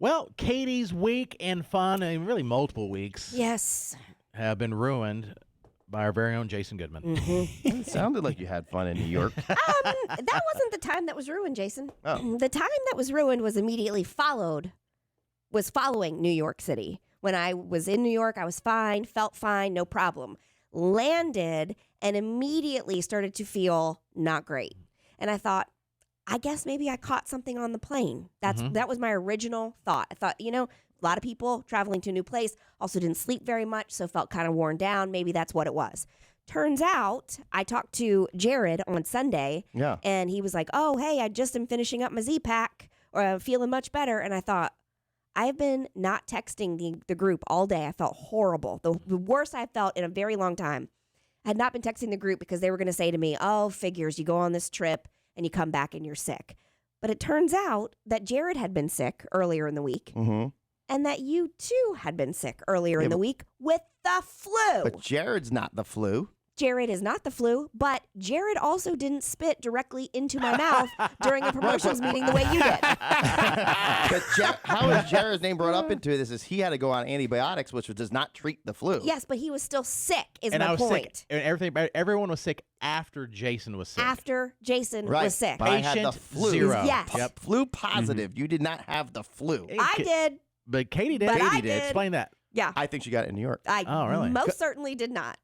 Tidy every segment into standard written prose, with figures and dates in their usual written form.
Well, Katie's week and fun, and really multiple weeks, Yes. have been ruined by our very own Jason Goodman. Mm-hmm. It sounded like you had fun in New York. That wasn't the time that was ruined, Jason. Oh. The time that was ruined was immediately following New York City. When I was in New York, I was fine, felt fine, no problem. Landed and immediately started to feel not great. And I thought, I guess maybe I caught something on the plane. That was my original thought. I thought, a lot of people traveling to a new place also didn't sleep very much, so felt kind of worn down. Maybe that's what it was. Turns out, I talked to Jared on Sunday, and he was like, oh, hey, I just am finishing up my Z-Pack, or I'm feeling much better. And I thought, I have been not texting the group all day. I felt horrible. The worst I felt in a very long time. I had not been texting the group because they were going to say to me, oh, figures, you go on this trip and you come back and you're sick. But it turns out that Jared had been sick earlier in the week. Mm-hmm. And that you, too, had been sick earlier in the week with the flu. But Jared's not the flu. Jared is not the flu, but Jared also didn't spit directly into my mouth during a promotions meeting the way you did. But how is Jared's name brought up into this? Is he had to go on antibiotics, which does not treat the flu. Yes, but he was still sick, is And my I was point. sick. And everyone was sick after Jason was sick. After Jason was sick. But I had the Patient flu. zero. Yes. Yep. Flu positive. You did not have the flu. I did. But Katie did. But I Katie did. Explain that. Yeah. I think she got it in New York. I Oh, really? most certainly did not.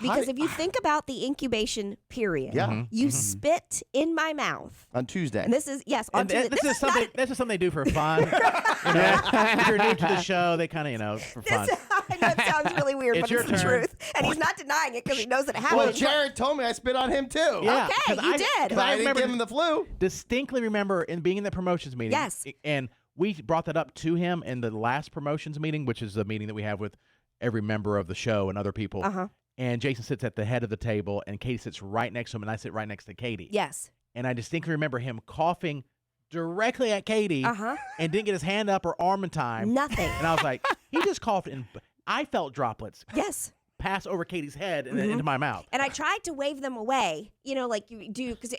Because if you think about the incubation period, you spit in my mouth. On Tuesday. And this is, yes, on And Tuesday. this is something. This is something they do for fun. If you're new to the show, they kind of, for fun. I know it sounds really weird, It's but your it's the turn. truth. And he's not denying it because he knows that it happened. Well, Jared told me I spit on him too. Yeah, Okay, 'cause you I- did. 'cause But I didn't remember give him the flu. distinctly remember in being in the promotions meeting. Yes. And we brought that up to him in the last promotions meeting, which is the meeting that we have with every member of the show and other people. Uh-huh. And Jason sits at the head of the table, and Katie sits right next to him, and I sit right next to Katie. Yes. And I distinctly remember him coughing directly at Katie Uh-huh. and didn't get his hand up or arm in time. Nothing. And I was like, he just coughed, and I felt droplets Yes. pass over Katie's head and then into my mouth. And I tried to wave them away, like you do, because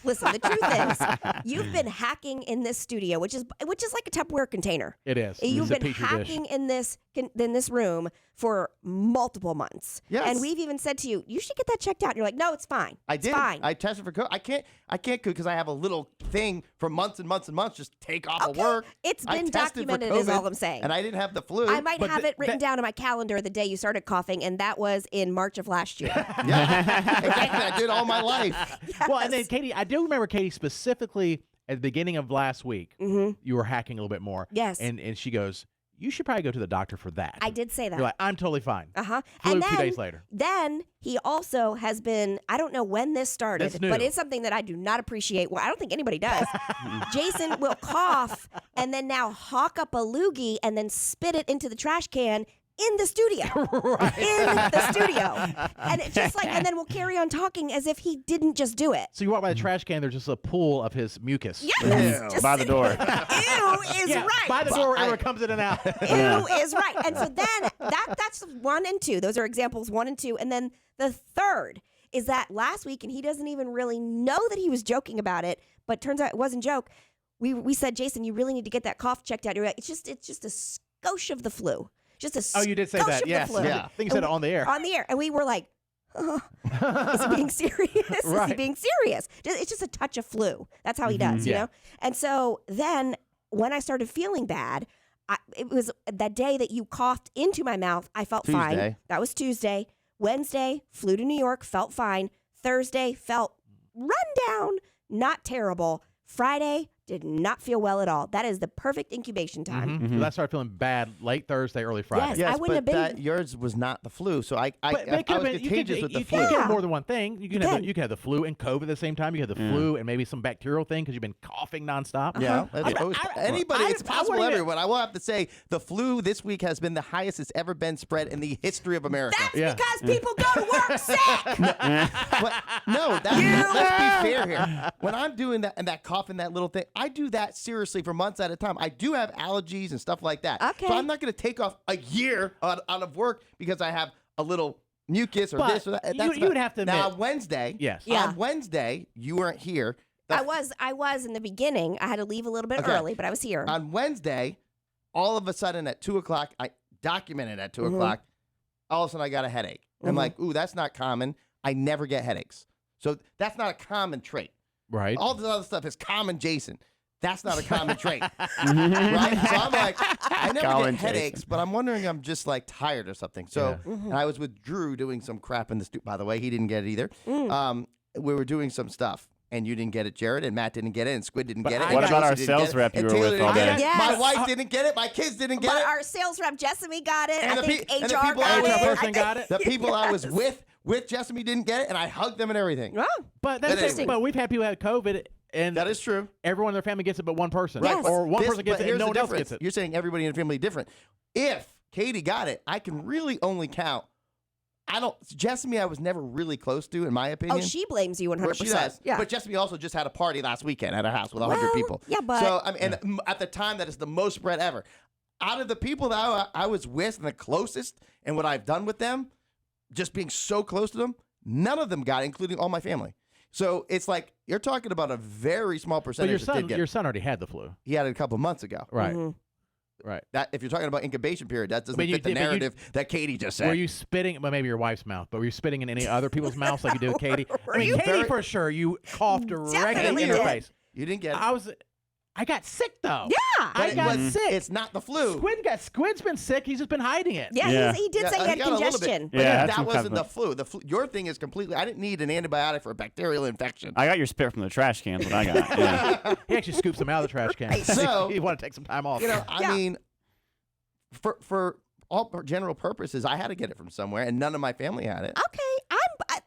listen, the truth is, you've been hacking in this studio, which is like a Tupperware container. It is. You've It's a been Petri dish. hacking in this room for multiple months. Yes. And we've even said to you, you should get that checked out. And you're like, no, it's fine. I It's did. fine. I tested for COVID. I can't because I have a little thing for months and months and months. Just take off of Okay. work. It's I been tested for documented is COVID, all I'm saying. And I didn't have the flu. I might But have it written that- down in my calendar the day you started coughing, and that was in March of last year. Yeah, exactly. I did all my life. Well, and then Katie, I do remember Katie specifically at the beginning of last week, you were hacking a little bit more. Yes. And she goes, you should probably go to the doctor for that. I did say that. You're like, I'm totally fine. Uh-huh. Flew And 2 then, days later. Then he also has been, I don't know when this started, It's new. but it's something that I do not appreciate. Well, I don't think anybody does. Jason will cough and then now hawk up a loogie and then spit it into the trash can in the studio. In the studio. And it just and then we'll carry on talking as if he didn't just do it. So you walk by the trash can, there's just a pool of his mucus. Yes. Just by the sitting door. there. Ew is Yeah, right. by the door, wherever it comes in and out. Ew is right. And so then that's 1 and 2. Those are examples 1 and 2. And then the third is that last week, and he doesn't even really know that he was joking about it, but turns out it wasn't a joke. We said, Jason, you really need to get that cough checked out. You're like, it's just a skosh of the flu. Just a Oh, you did say skosh that. of Yes. the flu. I think you said it on the air. On the air. And we were like, is he being serious? Is he Right. being serious? It's just a touch of flu. That's how he does, you Yeah. know? And so then when I started feeling bad, it was that day that you coughed into my mouth, I felt fine. Tuesday. That was Tuesday. Wednesday, flew to New York, felt fine. Thursday, felt run down, not terrible. Friday, did not feel well at all. That is the perfect incubation time. So I started feeling bad late Thursday, early Friday. Yes. Yes, I wouldn't but have been- yours was not the flu. So I But it could I have was been, contagious with the you flu. can Yeah. get more than one thing. You can have can. you can have the flu and COVID at the same time. You have the flu and maybe some bacterial thing because you've been coughing nonstop. Yeah, that's I- always, I- anybody. I- It's I possible wouldn't even- everyone. I will have to say the flu this week has been the highest it's ever been spread in the history of America. That's Yeah. because people go to work sick. But no, let's be fair here. When I'm doing that and that cough and that little thing, I do that seriously for months at a time. I do have allergies and stuff like that. Okay. So I'm not going to take off a year out of work because I have a little mucus or But this or that. you would have to now admit- Wednesday. Yes. Yeah. On Wednesday, you weren't here. I was in the beginning. I had to leave a little bit Okay. early, but I was here. On Wednesday, all of a sudden at 2 o'clock, I documented at 2 o'clock, all of a sudden I got a headache. I'm like, ooh, that's not common. I never get headaches. So that's not a common trait. Right. All this other stuff is common Jason. That's not a common trait. Right? So I'm like, I never Common get headaches, Jason. but I'm wondering I'm just like tired or something. So and I was with Drew doing some crap in the studio. By the way, he didn't get it either. We were doing some stuff. And you didn't get it, Jared, and Matt didn't get it, and Squid didn't get it. What and about our Chelsea didn't sales get it, rep you and were Taylor with all didn't day? get it. My Yes. wife didn't get it. My kids didn't get But it. our sales rep Jessamy got it. And I the think pe- and the HR people got I was it. with- person got it? The people I was Yes. with Jessamy didn't get it, and I hugged them and everything. Oh, But that's Interesting. but we've had people have COVID, and That is true. everyone in their family gets it, but one person, Yes. or one This- person gets but it, and here's no the one else difference. gets it. You're saying everybody in the family different. If Katie got it, I can really only count. Jessamy I was never really close to, in my opinion. oh, she blames you 100%. Well, she does. Yeah. But Jessamy also just had a party last weekend at her house with 100 Well, people. yeah, but- So, I mean, and at the time, that is the most spread ever. Out of the people that I was with and the closest and what I've done with them, just being so close to them, none of them got it, including all my family. So it's like you're talking about a very small But percentage that did get your it. son already had the flu, He had it a couple of months ago. right? Mhm. Right. That if you're talking about incubation period, that doesn't But you fit the did- but you- narrative that Katie just said. Were you spitting? Well, maybe your wife's mouth, but were you spitting in any other people's mouths like you did with Katie? I mean, you? Katie Very- for sure. You coughed directly Definitely in her did. face. You didn't get it. I got sick though. Yeah. I But got it was- sick. It's not the flu. Squid's been sick. He's just been hiding it. Yeah, Yeah. he did Yeah, say he had got a little bit. congestion. But Yeah, that that's some wasn't the kind of flu. Your thing is completely. I didn't need an antibiotic for a bacterial infection. I got your spit from the trash cans. What I got. Yeah. He actually scoops them out of the trash can. So- he wanted to take some time off. You know, I Yeah. mean, for all general purposes, I had to get it from somewhere, and none of my family had it. Okay,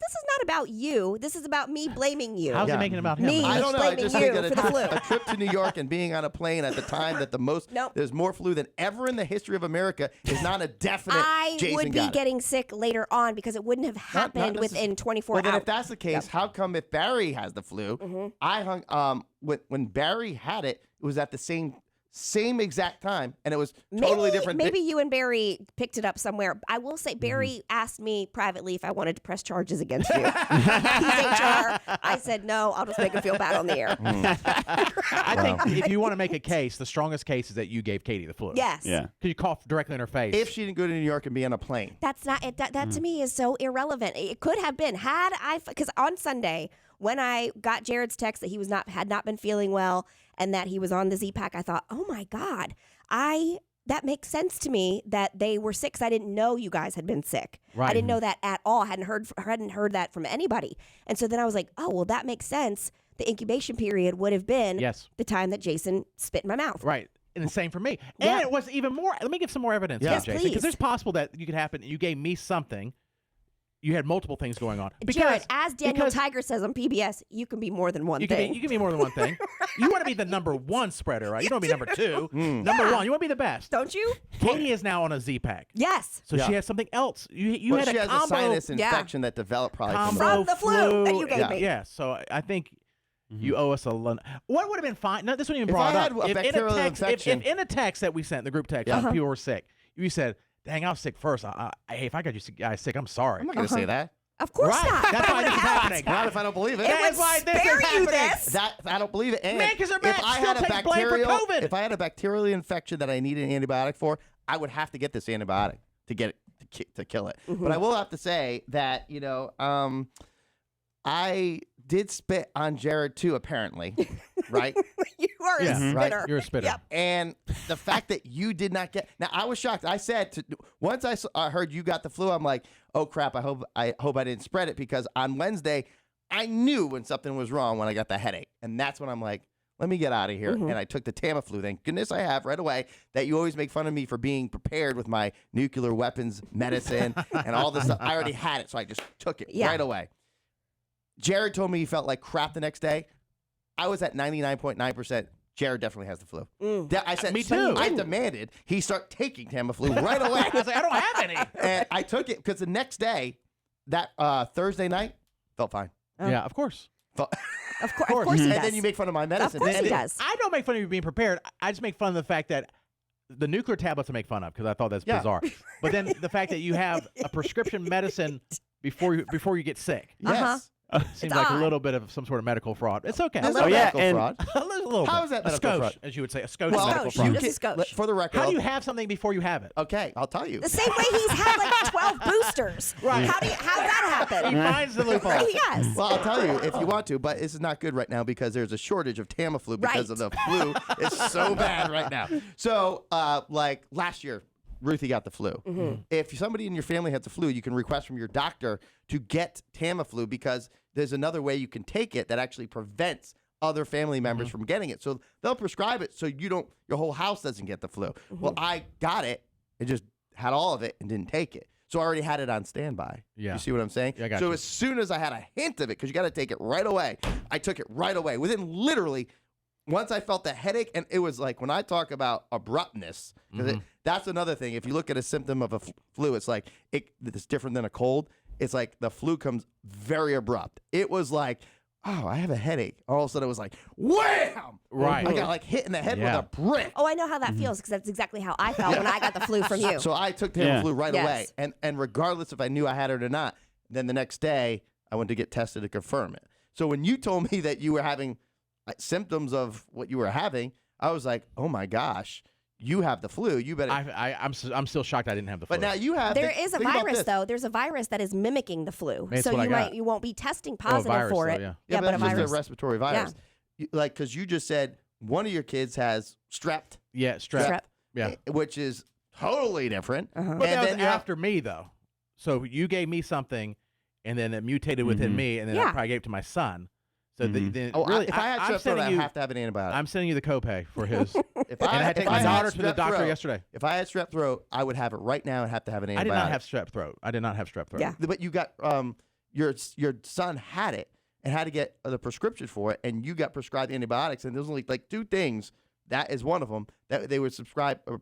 this is not about you. This is about me blaming you. How's Yeah. he making it about him? Me. I don't know. I blaming just you think that for the flu. a trip to New York and being on a plane at the time that Nope. there's more flu than ever in the history of America is not a definite. I Jason would be got it. getting sick later on because it wouldn't have happened within 24 Well, then hours. if that's the case, how come if Barry has the flu, Mm-hmm. I hung when Barry had it, it was at the same exact time, and it was totally different. Maybe you and Barry picked it up somewhere. I will say Barry asked me privately if I wanted to press charges against you. He's HR. I said no. I'll just make him feel bad on the air. I think if you want to make a case, the strongest case is that you gave Katie the flu. Yes. Yeah. Because you coughed directly in her face. if she didn't go to New York and be on a plane. That's not it. That to me is so irrelevant. It could have been had I because on Sunday when I got Jared's text that he had not been feeling well and that he was on the Z-Pack, I thought, oh my God, that makes sense to me that they were sick 'cause I didn't know you guys had been sick. Right. I didn't know that at all. I hadn't heard that from anybody. And so then I was like, oh well, that makes sense. The incubation period would have been Yes. the time that Jason spit in my mouth. Right. And the same for me. Yeah. And it was even more. Let me give some more evidence, Yes, here, Jason, please. because it's possible that you could happen. You gave me something. You had multiple things going on. Jared, as Daniel because Tiger says on PBS, you can be more than one you thing. can be more than one thing. You want to be the number one spreader, right? You don't want to be number two. Number one. You want to be the best. Don't you? Katie is now on a Z-Pack. Yes. So Yeah. she has something else. You Well, had she a has combo. a sinus Yeah. infection that developed probably from combo From the flu that you gave Yeah. me. Yeah. So I think you owe us a lot. What would have been fine? No, this wasn't even If brought I had up. a If bacterial in a text, infection- if in a text that we sent, the group text, Yeah. when people were sick, you said, "Dang, I was sick first. Hey, if I got you guys sick, I'm sorry." I'm not going to say that. Of course Right. not. That's That why would this is have happening. Not if I don't believe it. It That's would why this is spare you happening. this. That I don't believe it. And Man, 'cause their if meds I still had a take blame for bacterial, COVID. if I had a bacterial infection that I needed an antibiotic for, I would have to get this antibiotic to get it to kill it. Mm-hmm. But I will have to say that I did spit on Jared too, apparently, right? You are a Yeah, spitter. right. You're a spitter. Yep. And the fact that you did not get now, I was shocked. I said once I heard you got the flu, I'm like, oh crap! I hope I didn't spread it because on Wednesday I knew when something was wrong when I got the headache, and that's when I'm like, let me get out of here. And I took the Tamiflu. Thank goodness I have right away. That you always make fun of me for being prepared with my nuclear weapons medicine and all this stuff. I already had it, so I just took it Yeah. right away. Jared told me he felt like crap the next day. I was at 99.9%. Jared definitely has the flu. I said, Me too. I demanded he start taking Tamiflu right away. I was like, I don't have any. And I took it because the next day, that Thursday night, felt fine. Yeah, of course. Of course he And does. then you make fun of my medicine. course And he it- does. I don't make fun of you being prepared. I just make fun of the fact that the nuclear tablets I make fun of because I thought that's Yeah. bizarre. But then the fact that you have a prescription medicine before you get sick. Yes. Uh-huh. Seems like a odd. little bit of some sort of medical fraud. It's okay. There's A no little medical and- fraud. A little How bit. is that a medical skosh, fraud? as you would say, a skosh Well, is medical skosh. fraud. you This is can, skosh. for the record, How do you have something before you have it? okay, I'll tell you. The same way he's had like 12 boosters. Right. How'd that He happen? finds the loophole. Yes. Well, I'll tell you if you want to, but this is not good right now because there's a shortage of Tamiflu because of the flu. It's so bad right now. So, like last year, Ruthie got the flu. If somebody in your family has the flu, you can request from your doctor to get Tamiflu because there's another way you can take it that actually prevents other family members from getting it. So they'll prescribe it so your whole house doesn't get the flu. Well, I got it and just had all of it and didn't take it. So I already had it on standby. Yeah. You see what I'm saying? Yeah, I got so you. as soon as I had a hint of it, because you got to take it right away, I took it right away. Within literally, once I felt the headache, and it was like when I talk about abruptness, because that's another thing. If you look at a symptom of a flu, it's like it's different than a cold. It's like the flu comes very abrupt. It was like, oh, I have a headache. All of a sudden, it was like, wham! Right. I got like hit in the head Yeah. with a brick. Oh, I know how that feels because that's exactly how I felt when I got the flu from you. So I took Yeah. Tamiflu right away, Yes. and regardless if I knew I had it or not, then the next day I went to get tested to confirm it. So when you told me that you were having symptoms of what you were having, I was like, oh my gosh, you have the flu. You better. I'm still shocked I didn't have the flu. but now you have. There is a think about virus this. though. There's a virus that is mimicking the flu, That's so what I got. you won't be testing Oh, a positive virus, for though, it. yeah. Yeah, but a that's just virus. a respiratory virus. Like, because you just said one of your kids has strep, yeah, strep. Strep. Yeah. which is totally different. Uh-huh. But And that was then you have- after me, though. So you gave me something, and then it mutated within me, and then I Yeah. probably gave it to my son. So then Oh, really, if I had I'm strep throat, sending I you. have to have an antibiotic. I'm sending you the copay for his. If and I had to take my had daughter to the strep doctor throat- yesterday. If I had strep throat, I would have it right now and have to have an antibiotic. I did not have strep throat. I did not have strep throat. Yeah. But you got your son had it and had to get the prescription for it, and you got prescribed antibiotics, and there's only like two things. That is one of them that they would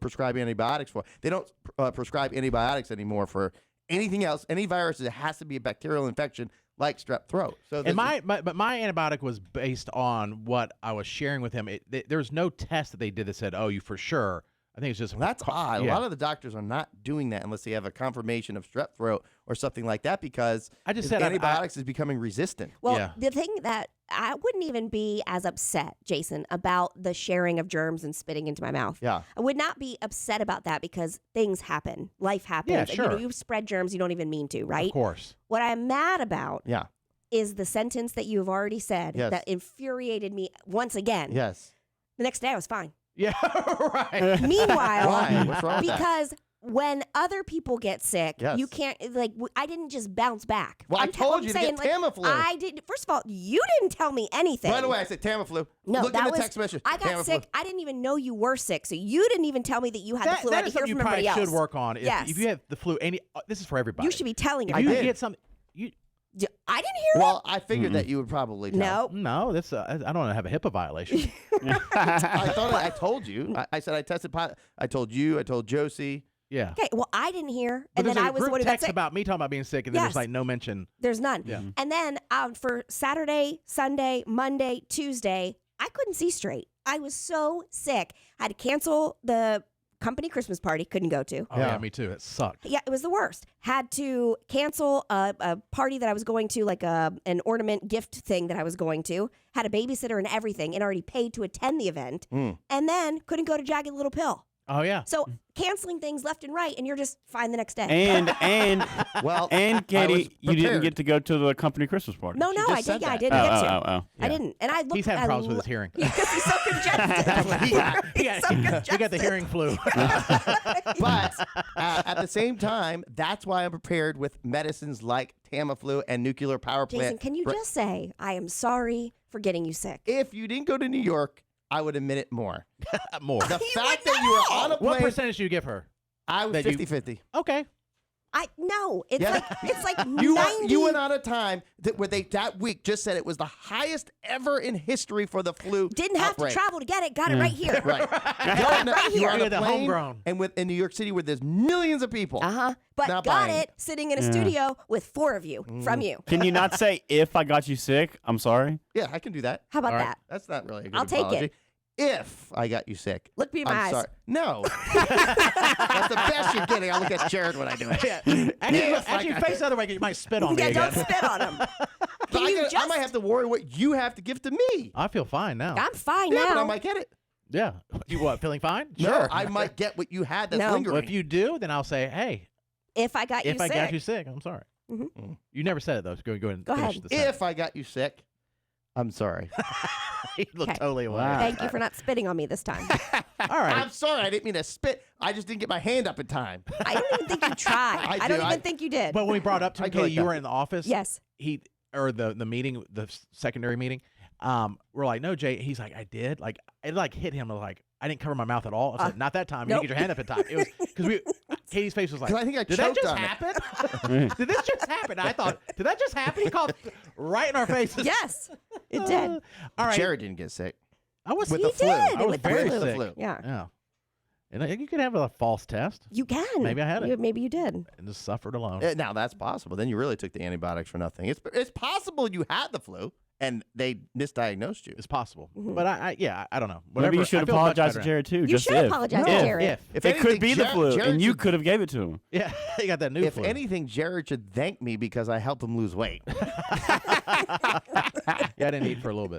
prescribe antibiotics for. They don't prescribe antibiotics anymore for anything else. Any virus, it has to be a bacterial infection like strep throat. So And my antibiotic was based on what I was sharing with him. There's no test that they did that said, "Oh, you for sure." I think it's just that's odd. Yeah. A lot of the doctors are not doing that unless they have a confirmation of strep throat or something like that because I just said antibiotics is becoming resistant. Well, Yeah. the thing that I wouldn't even be as upset, Jason, about the sharing of germs and spitting into my mouth. Yeah. I would not be upset about that because things happen. Life happens. Yeah, And, sure. you spread germs you don't even mean to, right? Of course. What I'm mad about Yeah. is the sentence that you have already said Yes. that infuriated me once again. Yes. The next day I was fine. Yeah. Right. Meanwhile, Why? What's wrong with that? because when other people get sick, Yes. you can't I didn't just bounce back. Well, I I'm told I'm you to saying, get Tamiflu. I didn't. First of all, you didn't tell me anything. Right away, I said Tamiflu. No, Look that in the was text message. I got Tamiflu. sick. I didn't even know you were sick, so you didn't even tell me that you had the flu. I that had is to hear something you from probably everybody should else. work on. Yes. If you have the flu, this is for everybody. You should be telling If everybody. you did. get something, I didn't hear Well, I figured that you would probably it. tell. No. no, that's I don't want to have a HIPAA violation. I thought I told you. I said I tested positive. I told you. I told Josie. Yeah. Okay. Well, I didn't hear, But and then there's a I was the group one who got text sick. about me talking about being sick, and then Yes. there's like no mention. There's none. Yeah. And then for Saturday, Sunday, Monday, Tuesday, I couldn't see straight. I was so sick. I had to cancel the company Christmas party. Couldn't go to. Oh yeah, Yeah. me too. It sucked. Yeah, it was the worst. Had to cancel a party that I was going to, like an ornament gift thing that I was going to. Had a babysitter and everything, and already paid to attend the event. And then couldn't go to Jagged Little Pill. Oh yeah. So canceling things left and right, and you're just fine the next day. And Well, and Katie, you didn't prepared. get to go to the company Christmas party. no, She I just did. said Yeah, I that. didn't get to. Oh. I didn't. And I looked. He's having I problems with lo- his hearing. Yeah, because he's so congested. He got the hearing flu. But at the same time, that's why I'm prepared with medicines like Tamiflu and nuclear power plant. Jason, can you just say, I am sorry for getting you sick? If you didn't go to New York, I would admit it more. More. The fact that you were on a What plane, percentage do you give her? I was that you- 50-50. Okay. No, it's Yeah. like You 90. went on a time where they that week just said it was the highest ever in history for the flu. Didn't have outbreak. to travel to get it. Got it right here. Right. Right You here. were on Yeah, a the plane, homegrown. and in New York City where there's millions of people. But Not got buying it sitting in a studio with 4 of you from you. Can you not say if I got you sick? I'm sorry. Yeah, I can do that. How about All right. that? That's not really a good I'll take apology. it. If I got you sick. Look me in my I'm eyes. sorry. No. That's the best you're getting. I look at Jared when I do it. Yeah. Actually, face the other way. You might spit on me Yeah, again. don't spit on him. Can you I just? might have to worry what you have to give to me. I feel fine now. I'm fine Yeah, now. but I might get it. Yeah. You what? Feeling fine? No, Sure. I might get what you had that's No. lingering. Well, if you do, then I'll say, hey, if I got you if I sick. got you sick, I'm sorry. Mhm. You never said it though. So go ahead and Go finish ahead. the sentence. If I got you sick, I'm sorry. You look Okay. totally away. Wow. Thank you for not spitting on me this time. All right. I'm sorry. I didn't mean to spit. I just didn't get my hand up in time. I don't even think you tried. I I don't do. even think you did. But when we brought up to I him, go Katie, like you that. were in the office. Yes. The meeting, the secondary meeting. We're like, no, Jay. He's like, I did. Like, it like hit him. Like, I didn't cover my mouth at all. I said, not that time. You nope. didn't get your hand up in time. It was because Katie's face was like, 'Cause I think I did that choked just on it." happen? Did this just happen? I thought, did that just happen? He called right in our faces. Yes, it did. All right. Jared didn't get sick. I was With He the flu. did. I was with the very flu. sick. flu. Yeah. Yeah. And you could have a false test You can. Maybe I had it. Maybe you did. and just suffered alone. Now that's possible. Then you really took the antibiotics for nothing. It's possible you had the flu and they misdiagnosed you. It's possible, Mm-hmm. but I don't know. Whatever. Maybe you I should feel much apologize to better Jared too. You just should if. apologize now. to Jared. If It could be the flu, Jared and you should- could have gave it to him. yeah, you got that new If flu. anything, Jared should thank me because I helped him lose weight. Yeah, I didn't eat for a little bit.